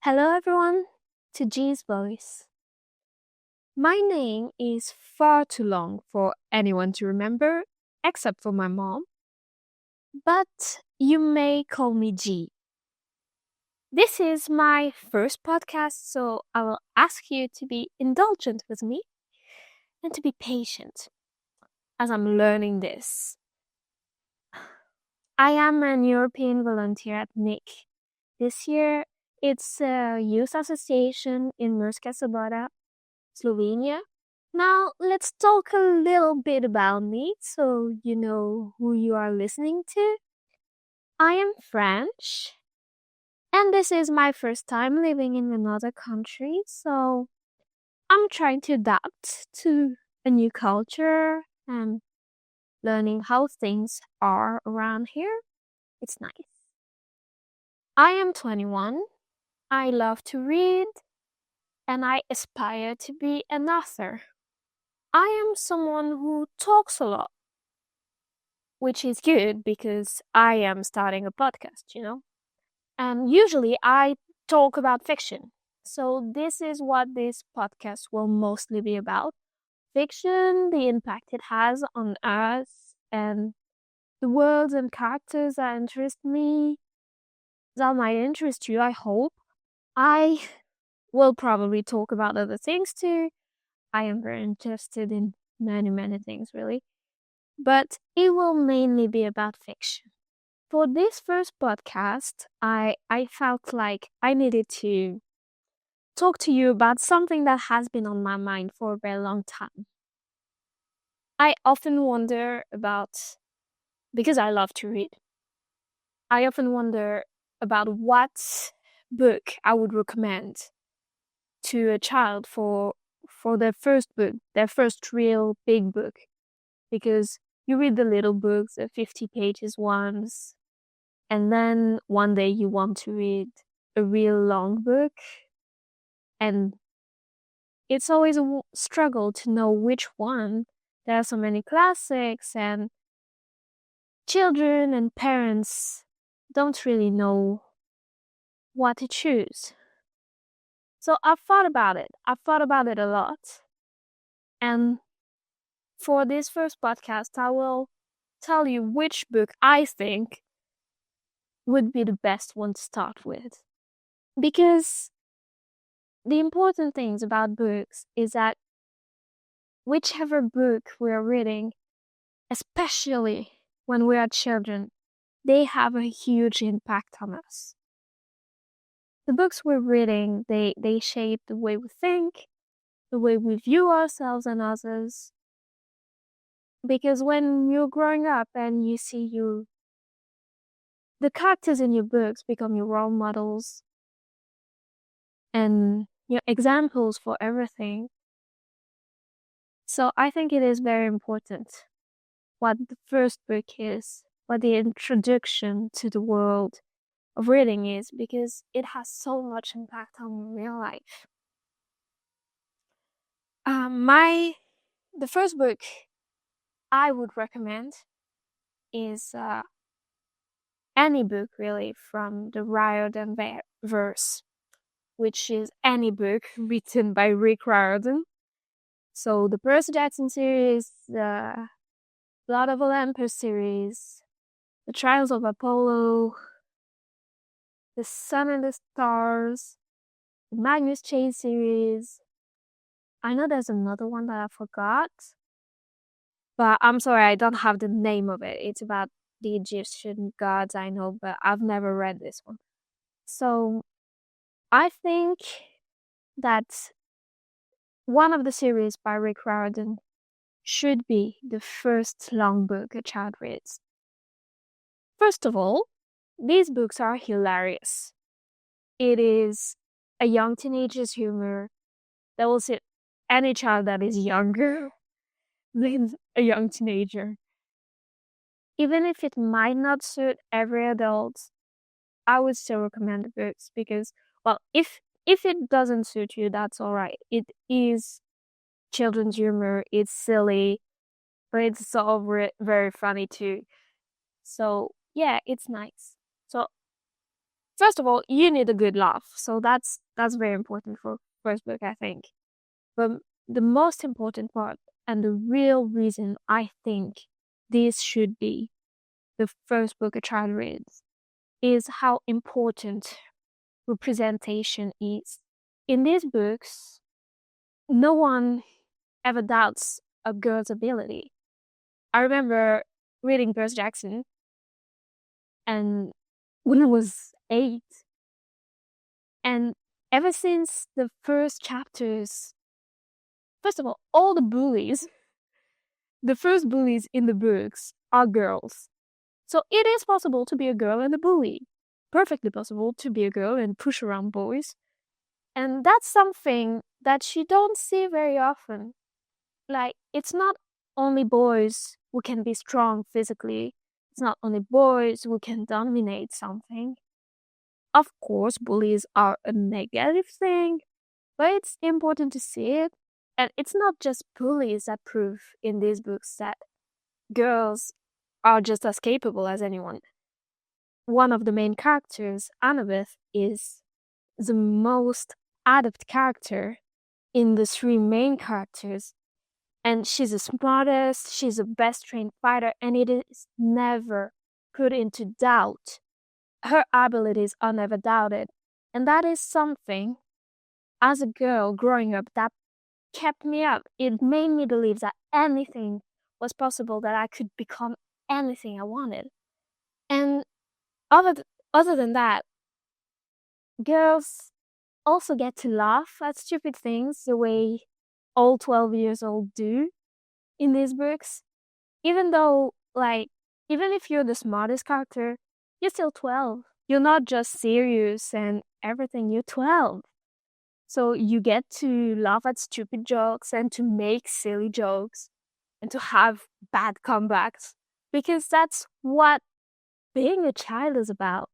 Hello everyone to G's Voice. My name is far too long for anyone to remember except for my mom, but you may call me G. This is my first podcast, so I will ask you to be indulgent with me and to be patient as I'm learning this. I am an European volunteer at NIC. This year, it's a youth association in Murska Sobota, Slovenia. Now, let's talk a little bit about me so you know who you are listening to. I am French, and this is my first time living in another country, so I'm trying to adapt to a new culture and learning how things are around here. It's nice. I am 21. I love to read, and I aspire to be an author. I am someone who talks a lot, which is good because I am starting a podcast. And usually I talk about fiction. So this is what this podcast will mostly be about. Fiction, the impact it has on us, and the worlds and characters that interest me, that might interest you, I hope. I will probably talk about other things too. I am very interested in many things, really. But it will mainly be about fiction. For this first podcast, I felt like I needed to talk to you about something that has been on my mind for a very long time. I often wonder about, because I love to read, I often wonder about what book I would recommend to a child for their first book, their first real big book. Because you read the little books, the 50 pages ones, and then one day you want to read a real long book, and it's always a struggle to know which one. There are so many classics, and children and parents don't really know what to choose. So I've thought about it. I've thought about it a lot. And for this first podcast, I will tell you which book I think would be the best one to start with. Because the important things about books is that whichever book we're reading, especially when we are children, they have a huge impact on us. The books we're reading, they shape the way we think, the way we view ourselves and others. Because when you're growing up and you see the characters in your books become your role models and your examples for everything. So I think it is very important what the first book is, what the introduction to the world of reading is, because it has so much impact on real life. The first book I would recommend is any book really from the Riordan verse, which is any book written by Rick Riordan. So the Percey Jackson series, the Blood of Olympus series, the Trials of Apollo, the Sun and the Stars, the Magnus Chase series. I know there's another one that I forgot, but I'm sorry, I don't have the name of it. It's about the Egyptian gods, I know, but I've never read this one. So I think that one of the series by Rick Riordan should be the first long book a child reads. First of all, these books are hilarious. It is a young teenager's humor that will suit any child that is younger than a young teenager. Even if it might not suit every adult, I would still recommend the books because, well, if it doesn't suit you, that's all right. It is children's humor. It's silly, but it's all very funny too. So yeah, it's nice. So First of all, you need a good laugh. So that's very important for first book, I think. But the most important part and the real reason I think this should be the first book a child reads is how important representation is. In these books, no one ever doubts a girl's ability. I remember reading Percey Jackson, and when I was 8, and ever since the first chapters, first of all the bullies, the first bullies in the books are girls. So it is possible to be a girl and a bully. Perfectly possible to be a girl and push around boys. And that's something that you don't see very often. Like, it's not only boys who can be strong physically. It's not only boys who can dominate something. Of course, bullies are a negative thing, but it's important to see it. And it's not just bullies that prove in these books that girls are just as capable as anyone. One of the main characters, Annabeth, is the most adept character in the 3 main characters. And she's the smartest, she's the best trained fighter, and it is never put into doubt. Her abilities are never doubted. And that is something, as a girl growing up, that kept me up. It made me believe that anything was possible, that I could become anything I wanted. And other than that, girls also get to laugh at stupid things the way all 12 years old do in these books. Even though, like, even if you're the smartest character, you're still 12. You're not just serious and everything, you're 12. So you get to laugh at stupid jokes and to make silly jokes and to have bad comebacks, because that's what being a child is about.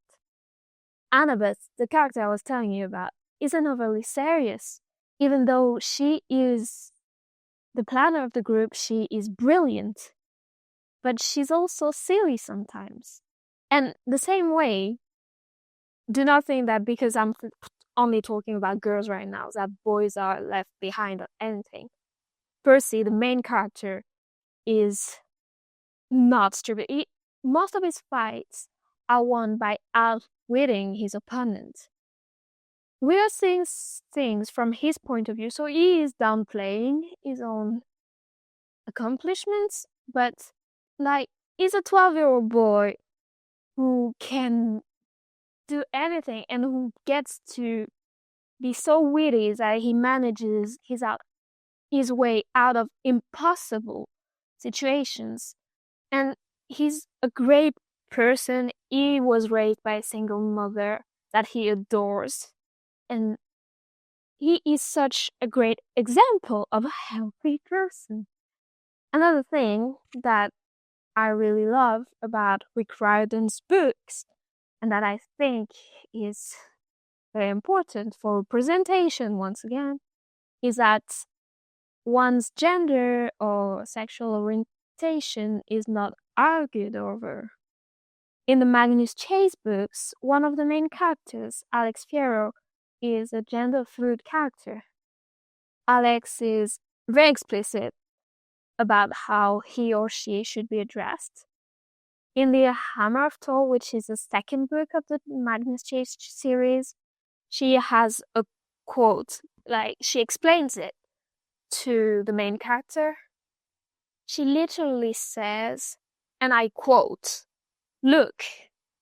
Annabeth, the character I was telling you about, isn't overly serious. Even though she is the planner of the group, she is brilliant. But she's also silly sometimes. And the same way, do not think that because I'm only talking about girls right now, that boys are left behind or anything. Percy, the main character, is not stupid. Most of his fights are won by outwitting his opponent. We are seeing things from his point of view, so he is downplaying his own accomplishments, but like, he's a 12-year-old boy who can do anything and who gets to be so witty that he manages his way out of impossible situations. And he's a great person. He was raised by a single mother that he adores. And he is such a great example of a healthy person. Another thing that I really love about Rick Riordan's books, and that I think is very important for representation once again, is that one's gender or sexual orientation is not argued over. In the Magnus Chase books, one of the main characters, Alex Fierro, is a gender-fluid character. Alex is very explicit about how he or she should be addressed. In the Hammer of Thor, which is the second book of the Magnus Chase series, she has a quote, like, she explains it to the main character. She literally says, and I quote, "Look,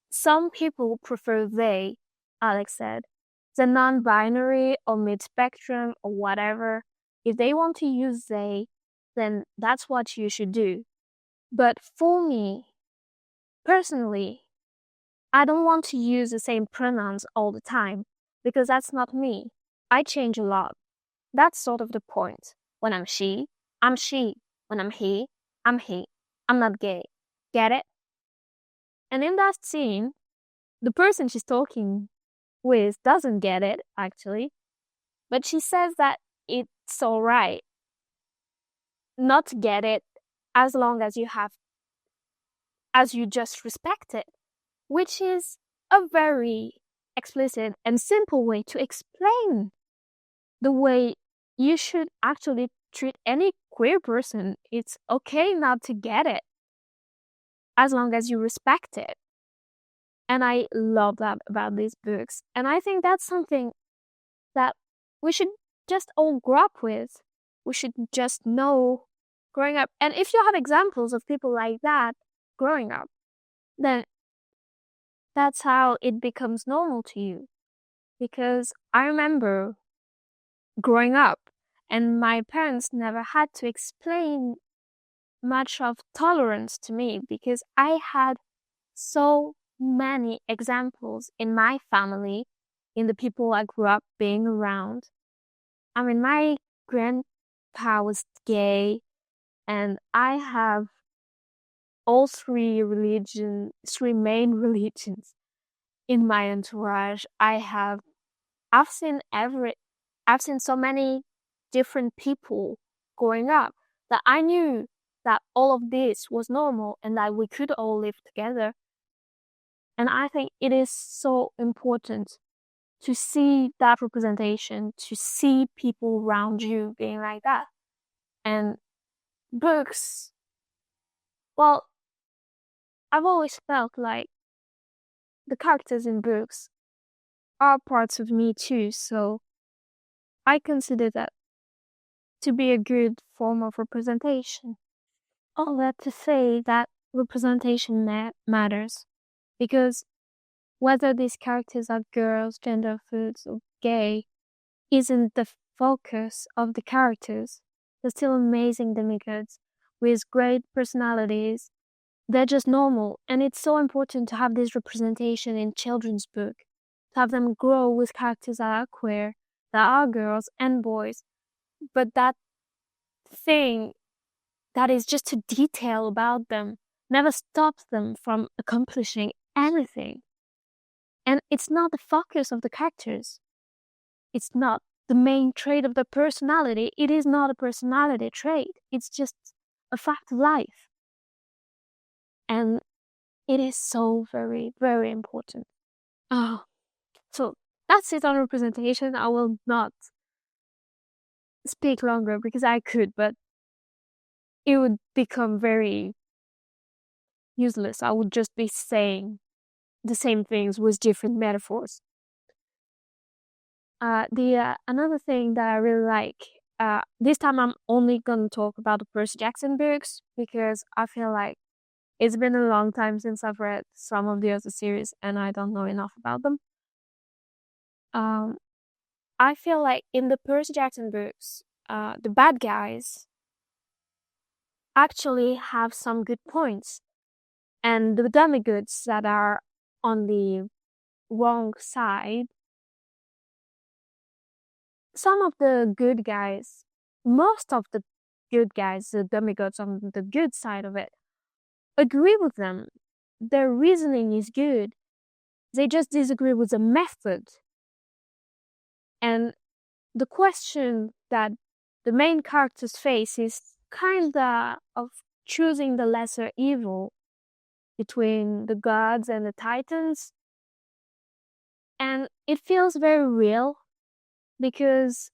some people prefer they," Alex said, "the non-binary or mid-spectrum or whatever. If they want to use they, then that's what you should do. But for me, personally, I don't want to use the same pronouns all the time, because that's not me. I change a lot. That's sort of the point. When I'm she, I'm she. When I'm he, I'm he. I'm not gay. Get it?" And in that scene, the person she's talking with doesn't get it, actually. But she says that it's alright not to get it as long as you just respect it. Which is a very explicit and simple way to explain the way you should actually treat any queer person. It's okay not to get it as long as you respect it. And I love that about these books. And I think that's something that we should just all grow up with. We should just know growing up. And if you have examples of people like that growing up, then that's how it becomes normal to you. Because I remember growing up and my parents never had to explain much of tolerance to me because I had so many examples in my family, in the people I grew up being around. I mean, my grandpa was gay, and I have all three main religions in my entourage. I've seen so many different people growing up that I knew that all of this was normal and that we could all live together. And I think it is so important to see that representation, to see people around you being like that. And books, well, I've always felt like the characters in books are parts of me too, so I consider that to be a good form of representation. All that to say that representation matters, because whether these characters are girls, gender fluids, or gay isn't the focus of the characters. They're still amazing demigods with great personalities. They're just normal, and it's so important to have this representation in children's book, to have them grow with characters that are queer, that are girls and boys, but that thing that is just a detail about them never stops them from accomplishing anything. And it's not the focus of the characters. It's not the main trait of the personality. It is not a personality trait. It's just a fact of life. And it is so very, very important. So that's it on representation. I will not speak longer because I could, but it would become very useless. I would just be saying the same things with different metaphors. Another thing that I really like, this time I'm only gonna talk about the Percey Jackson books because I feel like it's been a long time since I've read some of the other series and I don't know enough about them. I feel like in the Percey Jackson books, the bad guys actually have some good points, and the demigods that are on the wrong side, some of the good guys, most of the good guys, the demigods on the good side of it, agree with them. Their reasoning is good. They just disagree with the method. And the question that the main characters face is kinda of choosing the lesser evil between the gods and the titans. And it feels very real because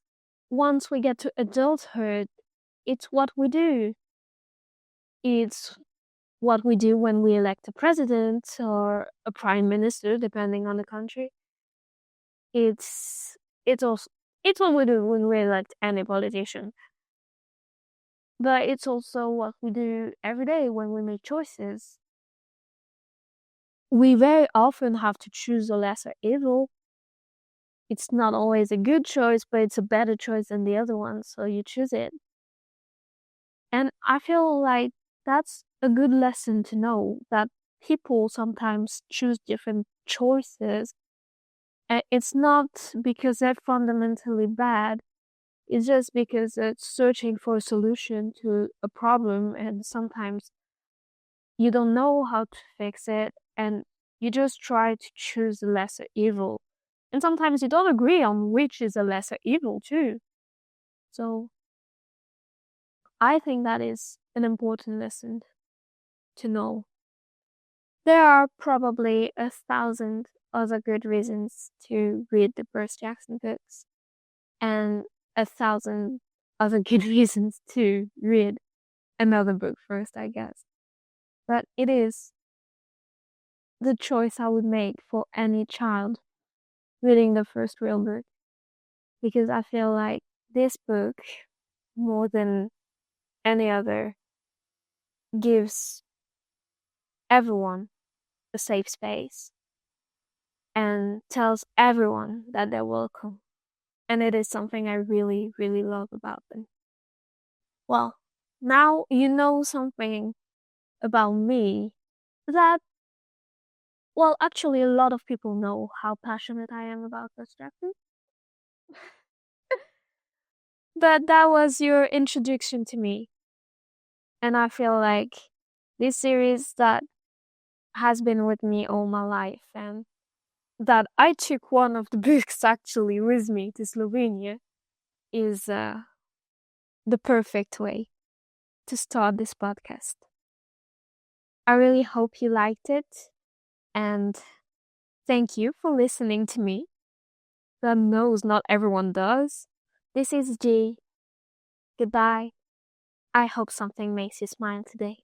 once we get to adulthood, it's what we do. It's what we do when we elect a president or a prime minister, depending on the country. It's what we do when we elect any politician. But it's also what we do every day when we make choices. We very often have to choose a lesser evil. It's not always a good choice, but it's a better choice than the other one, so you choose it. And I feel like that's a good lesson to know, that people sometimes choose different choices. And it's not because they're fundamentally bad. It's just because they're searching for a solution to a problem, and sometimes you don't know how to fix it, and you just try to choose the lesser evil. And sometimes you don't agree on which is a lesser evil too. So I think that is an important lesson to know. There are probably 1,000 other good reasons to read the Percy Jackson books, and 1,000 other good reasons to read another book first, I guess. But it is the choice I would make for any child reading the first real book, because I feel like this book, more than any other, gives everyone a safe space and tells everyone that they're welcome. And it is something I really, really love about them. Well, now you know something about me that, well, actually, a lot of people know how passionate I am about Percy Jackson. But that was your introduction to me. And I feel like this series that has been with me all my life, and that I took one of the books actually with me to Slovenia, is the perfect way to start this podcast. I really hope you liked it, and thank you for listening to me. God knows not everyone does. This is G. Goodbye. I hope something makes you smile today.